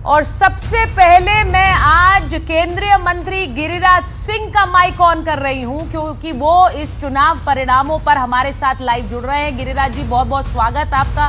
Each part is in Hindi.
और सबसे पहले मैं आज केंद्रीय मंत्री गिरिराज सिंह का माइक ऑन कर रही हूं क्योंकि वो इस चुनाव परिणामों पर हमारे साथ लाइव जुड़ रहे हैं। गिरिराज जी, बहुत बहुत स्वागत आपका।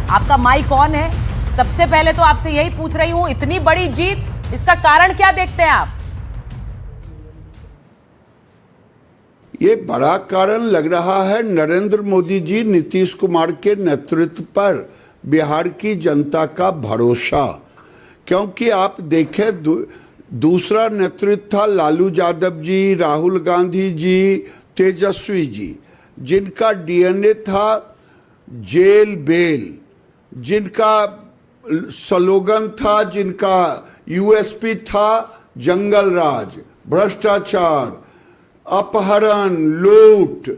आपका माइक ऑन है। सबसे पहले तो आपसे यही पूछ रही हूं, इतनी बड़ी जीत, इसका कारण क्या देखते हैं आप? ये बड़ा कारण लग रहा है नरेंद्र मोदी जी, नीतीश कुमार के नेतृत्व पर बिहार की जनता का भरोसा। क्योंकि आप देखें दूसरा नेतृत्व था लालू यादव जी, राहुल गांधी जी, तेजस्वी जी, जिनका डीएनए था जेल बेल, जिनका स्लोगन था, जिनका यूएसपी था जंगल राज, भ्रष्टाचार, अपहरण, लूट।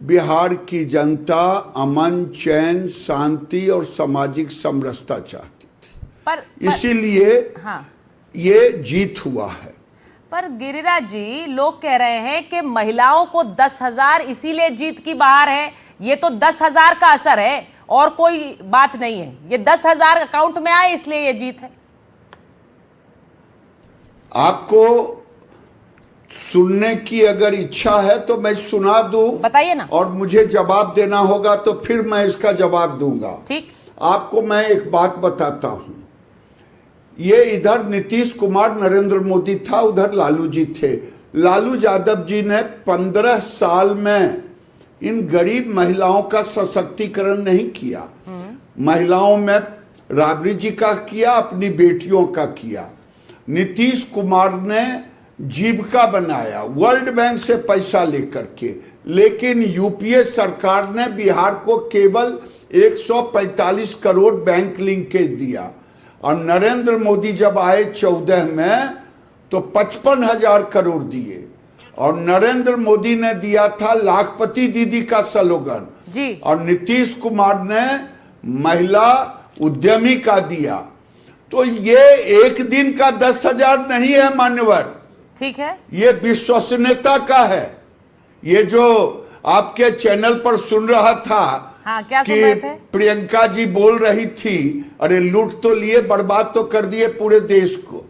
बिहार की जनता अमन, चैन, शांति और सामाजिक समरसता चाहती थी, पर इसीलिए ये जीत हुआ है। पर गिरिराज जी, लोग कह रहे हैं कि महिलाओं को 10,000 इसीलिए जीत की बहार है। ये तो 10,000 का असर है और कोई बात नहीं है। ये 10,000 अकाउंट में आए इसलिए ये जीत है। आपको सुनने की अगर इच्छा है तो मैं सुना दूं, बताइए ना। और मुझे जवाब देना होगा तो फिर मैं इसका जवाब दूंगा। ठीक। आपको मैं एक बात बताता हूं। ये इधर नीतीश कुमार, नरेंद्र मोदी था, उधर लालू जी थे। लालू यादव जी ने 15 साल में इन गरीब महिलाओं का सशक्तिकरण नहीं किया। महिलाओं में राबड़ी जी का किया, अपनी बेटियों का किया। नीतीश कुमार ने जीविका बनाया वर्ल्ड बैंक से पैसा लेकर के, लेकिन यूपीए सरकार ने बिहार को केवल 145 करोड़ बैंक लिंकेज दिया। और नरेंद्र मोदी जब आए 14 में तो 55,000 करोड़ दिए। और नरेंद्र मोदी ने दिया था लाखपति दीदी का स्लोगन जी, और नीतीश कुमार ने महिला उद्यमी का दिया। तो ये एक दिन का 10,000 नहीं है मान्यवर, ठीक है, ये विश्वसनीयता का है। ये जो आपके चैनल पर सुन रहा था, हाँ, क्या सुन कि रहे थे? प्रियंका जी बोल रही थी, अरे लूट तो लिए, बर्बाद तो कर दिए पूरे देश को।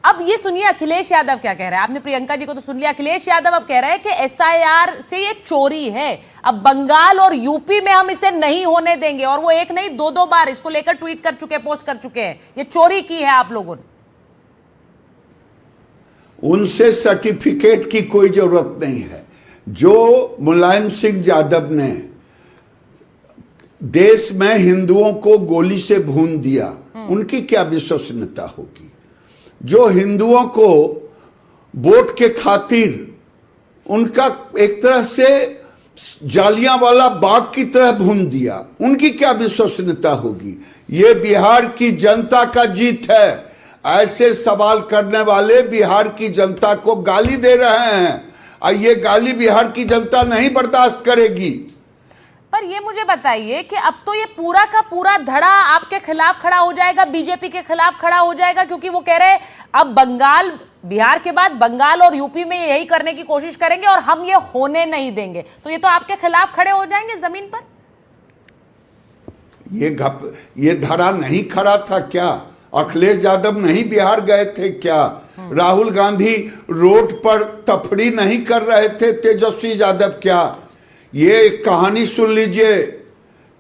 अब ये सुनिए अखिलेश यादव क्या कह रहे हैं। आपने प्रियंका जी को तो सुन लिया, अखिलेश यादव अब कह रहे हैं कि एसआईआर से ये चोरी है, अब बंगाल और यूपी में हम इसे नहीं होने देंगे। और वो एक नहीं, 2-2 बार इसको लेकर ट्वीट कर चुके, पोस्ट कर चुके हैं, ये चोरी की है आप लोगों ने। उनसे सर्टिफिकेट की कोई जरूरत नहीं है। जो मुलायम सिंह यादव ने देश में हिंदुओं को गोली से भून दिया, उनकी क्या विश्वसनीयता होगी? जो हिंदुओं को वोट के खातिर उनका एक तरह से जालियांवाला बाग की तरह भून दिया, उनकी क्या विश्वसनीयता होगी? ये बिहार की जनता का जीत है। ऐसे सवाल करने वाले बिहार की जनता को गाली दे रहे हैं और ये गाली बिहार की जनता नहीं बर्दाश्त करेगी। पर ये मुझे बताइए कि अब तो ये पूरा का पूरा धड़ा आपके खिलाफ खड़ा हो जाएगा, बीजेपी के खिलाफ खड़ा हो जाएगा, क्योंकि वो कह रहे हैं अब बंगाल, बिहार के बाद बंगाल और यूपी में यही करने की कोशिश करेंगे और हम ये होने नहीं देंगे। तो ये तो आपके खिलाफ खड़े हो जाएंगे जमीन पर। ये धड़ा नहीं खड़ा था क्या? अखिलेश यादव नहीं बिहार गए थे क्या? राहुल गांधी रोड पर तफरी नहीं कर रहे थे तेजस्वी यादव क्या? ये एक कहानी सुन लीजिए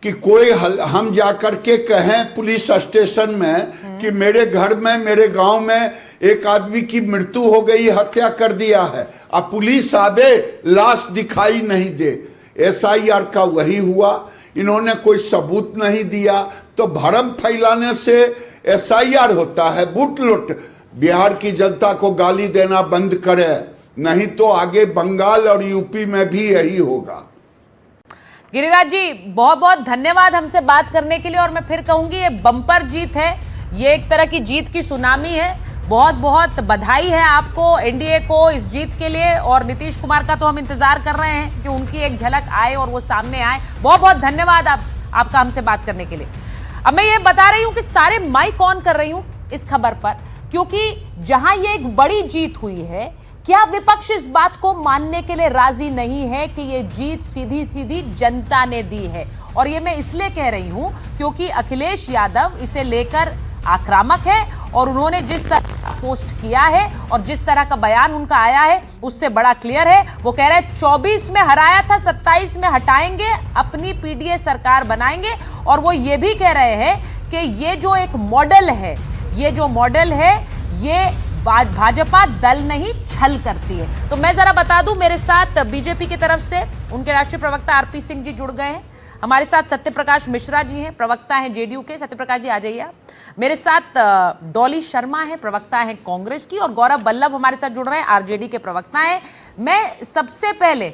कि कोई हम जाकर के कहें पुलिस स्टेशन में कि मेरे घर में, मेरे गांव में एक आदमी की मृत्यु हो गई, हत्या कर दिया है, अब पुलिस आवे, लाश दिखाई नहीं दे। एसआईआर का वही हुआ। इन्होंने कोई सबूत नहीं दिया, तो भरम फैलाने से एसआईआर होता है। बुट लुट बिहार की जनता को गाली देना बंद करे, नहीं तो आगे बंगाल और यूपी में भी यही होगा। गिरिराज जी, बहुत बहुत धन्यवाद हमसे बात करने के लिए। और मैं फिर कहूंगी, ये बम्पर जीत है, ये एक तरह की जीत की सुनामी है। बहुत बहुत बधाई है आपको, एनडीए को, इस जीत के लिए। और नीतीश कुमार का तो हम इंतजार कर रहे हैं कि उनकी एक झलक आए और वो सामने आए। बहुत बहुत धन्यवाद आपका हमसे बात करने के लिए। अब मैं ये बता रही हूं कि सारे माइक ऑन कर रही हूं इस खबर पर, क्योंकि जहां ये एक बड़ी जीत हुई है, क्या विपक्ष इस बात को मानने के लिए राजी नहीं है कि ये जीत सीधी सीधी जनता ने दी है? और ये मैं इसलिए कह रही हूं क्योंकि अखिलेश यादव इसे लेकर आक्रामक है और उन्होंने जिस तरह पोस्ट किया है और जिस तरह का बयान उनका आया है उससे बड़ा क्लियर है। वो कह रहे हैं 24 में हराया था, 27 में हटाएंगे, अपनी पीडीए सरकार बनाएंगे। और वो ये भी कह रहे हैं कि ये जो एक मॉडल है, ये जो मॉडल है ये भाजपा दल नहीं छल करती है। तो मैं जरा बता दूं, मेरे साथ बीजेपी की तरफ से उनके राष्ट्रीय प्रवक्ता आरपी सिंह जी जुड़ गए हैं। हमारे साथ सत्यप्रकाश मिश्रा जी हैं, प्रवक्ता हैं जेडीयू के। सत्यप्रकाश जी आ जाइए आप। मेरे साथ डॉली शर्मा है, प्रवक्ता हैं कांग्रेस की, और गौरव बल्लभ हमारे साथ जुड़ रहे हैं, आरजेडी के प्रवक्ता हैं। मैं सबसे पहले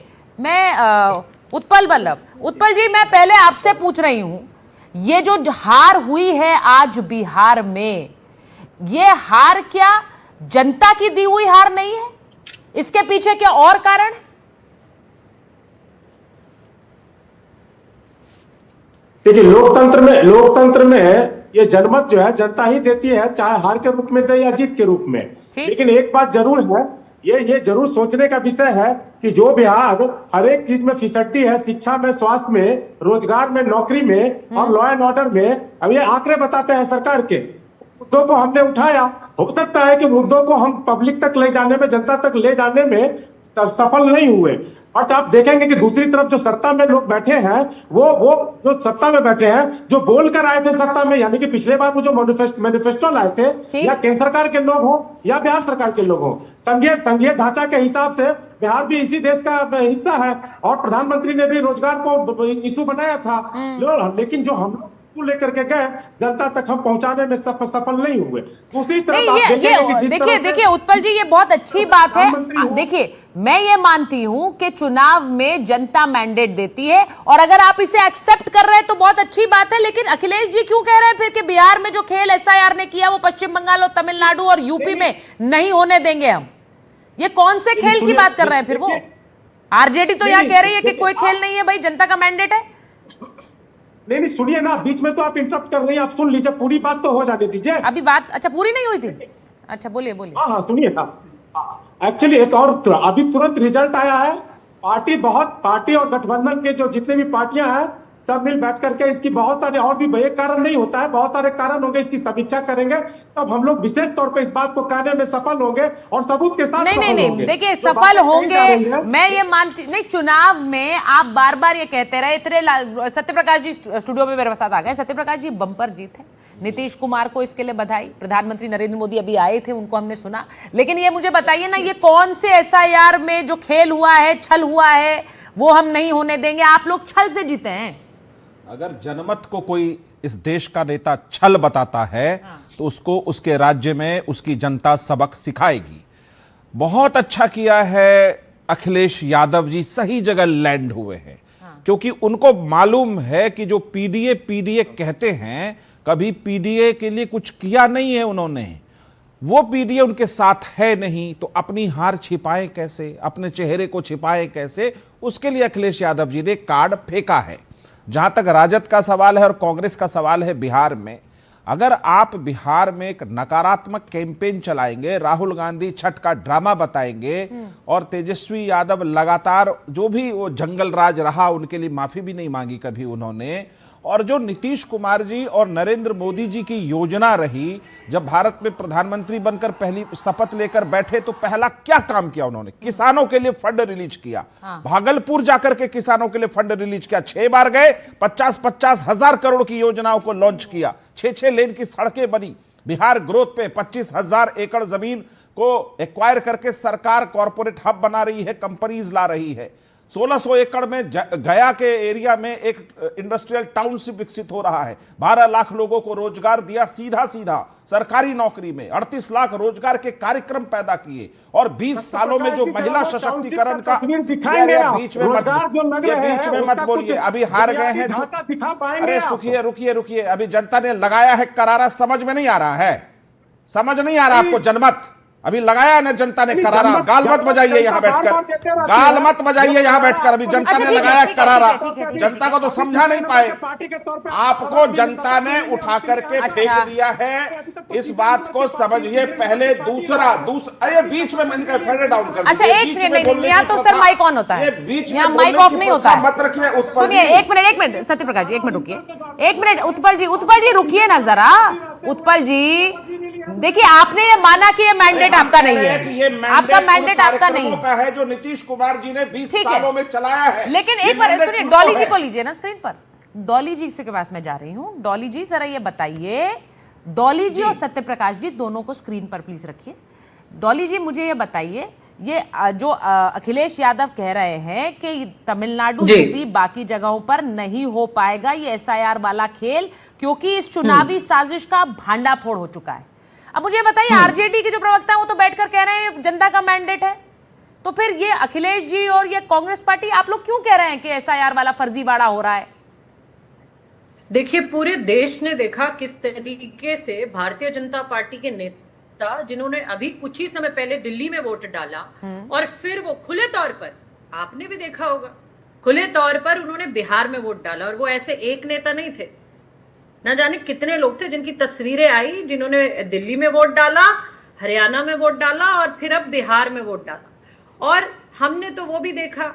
उत्पल जी, मैं पहले आपसे पूछ रही हूं, ये जो हार हुई है आज बिहार में, ये हार क्या जनता की दी हुई हार नहीं है? इसके पीछे क्या और कारण है? देखिए, लोकतंत्र में ये जनमत जो है जनता ही देती है, चाहे हार के रूप में दे या जीत के रूप में। लेकिन एक बात जरूर है, ये जरूर सोचने का विषय है कि जो बिहार हर एक चीज में फिसड्डी है, शिक्षा में, स्वास्थ्य में, रोजगार में, नौकरी में और लॉ एंड ऑर्डर में, अब ये आंकड़े बताते हैं सरकार के। मुद्दों को हमने उठाया, हो सकता है कि मुद्दों को हम पब्लिक तक ले जाने में, जनता तक ले जाने में सफल नहीं हुए। बट आप देखेंगे कि दूसरी तरफ जो सत्ता में लोग बैठे हैं, वो जो सत्ता में बैठे हैं, जो बोल कर आए थे सत्ता में, यानी कि पिछले बार वो जो मैनिफेस्टो लाए थे, या केंद्र सरकार के लोग हो या बिहार सरकार के लोग हो, संघीय ढांचा के हिसाब से बिहार भी इसी देश का हिस्सा है और प्रधानमंत्री ने भी रोजगार को इशू बनाया था। लेकिन जो हम लेकर के गए, जनता तक हम पहुंचाने में सफल नहीं हुए। दूसरी तरफ देखिए उत्पल जी, ये बहुत अच्छी बात है। देखिए, मैं ये मानती हूं कि चुनाव में जनता मैंडेट देती है और अगर आप इसे एक्सेप्ट कर रहे हैं तो बहुत अच्छी बात है। लेकिन अखिलेश जी क्यों कह रहे हैं फिर कि बिहार में जो खेल एसआईआर ने किया वो पश्चिम बंगाल और तमिलनाडु और यूपी में नहीं होने देंगे हम? ये कौन से खेल की बात कर रहे हैं फिर वो? आरजेडी तो यहाँ कह रही है कि कोई खेल नहीं है भाई, जनता का मैंडेट है। नहीं, सुनिए ना, बीच में तो आप इंटरप्ट कर रही हैं, आप सुन लीजिए, पूरी बात तो हो जाने दीजिए। अभी बात अच्छा पूरी नहीं हुई थी? अच्छा बोलिए। हाँ, सुनिए ना, एक्चुअली एक और अभी तुरंत रिजल्ट आया है। पार्टी और गठबंधन के जो जितने भी पार्टियां हैं सब मिल बैठ करके इसकी बहुत सारे, और भी एक कारण नहीं होता है, बहुत सारे कारण होंगे, इसकी समीक्षा करेंगे, तब हम लोग विशेष तौर पे इस बात को कहने में सफल होंगे और सबूत के साथ नहीं, देखिए सफल होंगे, मैं ये मानती नहीं। चुनाव में आप बार बार ये कहते रहे, इतने सत्यप्रकाश जी स्टूडियो में मेरे साथ आ गए। सत्यप्रकाश जी, बम्पर जीत है, नीतीश कुमार को इसके लिए बधाई। प्रधानमंत्री नरेंद्र मोदी अभी आए थे, उनको हमने सुना। लेकिन ये मुझे बताइए ना, ये कौन से एसआईआर में जो खेल हुआ है, छल हुआ है, वो हम नहीं होने देंगे? आप लोग छल से जीते हैं। अगर जनमत को कोई इस देश का नेता छल बताता है तो उसको उसके राज्य में उसकी जनता सबक सिखाएगी। बहुत अच्छा किया है अखिलेश यादव जी, सही जगह लैंड हुए हैं, क्योंकि उनको मालूम है कि जो पीडीए कहते हैं, कभी पीडीए के लिए कुछ किया नहीं है उन्होंने। वो पीडीए उनके साथ है नहीं, तो अपनी हार छिपाएं कैसे, अपने चेहरे को छिपाएं कैसे, उसके लिए अखिलेश यादव जी ने कार्ड फेंका है। जहां तक राजद का सवाल है और कांग्रेस का सवाल है, बिहार में अगर आप बिहार में एक नकारात्मक कैंपेन चलाएंगे, राहुल गांधी छठ का ड्रामा बताएंगे और तेजस्वी यादव लगातार जो भी वो जंगल राज रहा उनके लिए माफी भी नहीं मांगी कभी उन्होंने, और जो नीतीश कुमार जी और नरेंद्र मोदी जी की योजना रही, जब भारत में प्रधानमंत्री बनकर पहली शपथ लेकर बैठे तो पहला क्या काम किया उन्होंने? किसानों के लिए फंड रिलीज किया। भागलपुर जाकर के किसानों के लिए फंड रिलीज किया, 6 बार गए, 50-50 हजार करोड़ की योजनाओं को लॉन्च किया, 6 लेन की सड़कें बनी। बिहार ग्रोथ पे 25,000 एकड़ जमीन को एक्वायर करके सरकार कॉर्पोरेट हब बना रही है, कंपनीज ला रही है। 1600 एकड़ में गया के एरिया में एक इंडस्ट्रियल टाउनशिप विकसित हो रहा है। 12 लाख लोगों को रोजगार दिया, सीधा सरकारी नौकरी में 38 लाख रोजगार के कार्यक्रम पैदा किए, और 20 सालों में जो महिला सशक्तिकरण का बीच में मत बोलिए, अभी हार गए हैं। अरे रुकिए, अभी जनता ने लगाया है करारा, समझ में नहीं आ रहा है, समझ नहीं आ रहा आपको जनमत? अभी लगाया ना जनता ने करारा, गाल मत बजाइए यहाँ बैठकर, गाल मत बजाइए यहाँ बैठकर। अभी जनता ने लगाया करारा, जनता को तो समझा नहीं पाए, आपको जनता ने उठा करके फेंक दिया है, इस बात को समझिए पहले। दूसरा अरे बीच में मैंने फेडर डाउन कर, अच्छा एक सेकंड, यहाँ तो सर माइक ऑन होता है, यहाँ माइक ऑफ नहीं होता है, मत रखिए। सुनिए, एक मिनट सत्यप्रकाश जी, एक मिनट रुकिए, एक मिनट। उत्पल जी रुकिए ना जरा, उत्पल जी, देखिए आपने ये माना कि ये मैंडेट आपका नहीं है, आपका मैंडेट आपका नहीं का है जो नीतीश कुमार जी ने 20 सालों में चलाया है। लेकिन एक बार सुनिए, डॉली जी को लीजिए ना स्क्रीन पर। डॉली जी के पास मैं जा रही हूँ। डॉली जी जरा ये बताइए, डॉली जी और सत्य प्रकाश जी दोनों को स्क्रीन पर प्लीज रखिए। डॉली जी मुझे ये बताइए, ये जो अखिलेश यादव कह रहे हैं कि तमिलनाडु यूपी बाकी जगहों पर नहीं हो पाएगा ये एसआईआर वाला खेल, क्योंकि इस चुनावी साजिश का भांडाफोड़ हो चुका है। अब मुझे बताइए, आरजेडी के जो प्रवक्ता है वो तो बैठकर कह रहे हैं जनता का मैंडेट है, तो फिर ये अखिलेश जी और ये कांग्रेस पार्टी आप लोग क्यों कह रहे हैं कि एसआईआर वाला फर्जीवाड़ा हो रहा है? देखिए, पूरे देश ने देखा किस तरीके से भारतीय जनता पार्टी के नेता जिन्होंने अभी कुछ ही समय पहले दिल्ली में वोट डाला और फिर वो खुले तौर पर, आपने भी देखा होगा, खुले तौर पर उन्होंने बिहार में वोट डाला। और वो ऐसे एक नेता नहीं थे, न जाने कितने लोग थे जिनकी तस्वीरें आई, जिन्होंने दिल्ली में वोट डाला, हरियाणा में वोट डाला और फिर अब बिहार में वोट डाला। और हमने तो वो भी देखा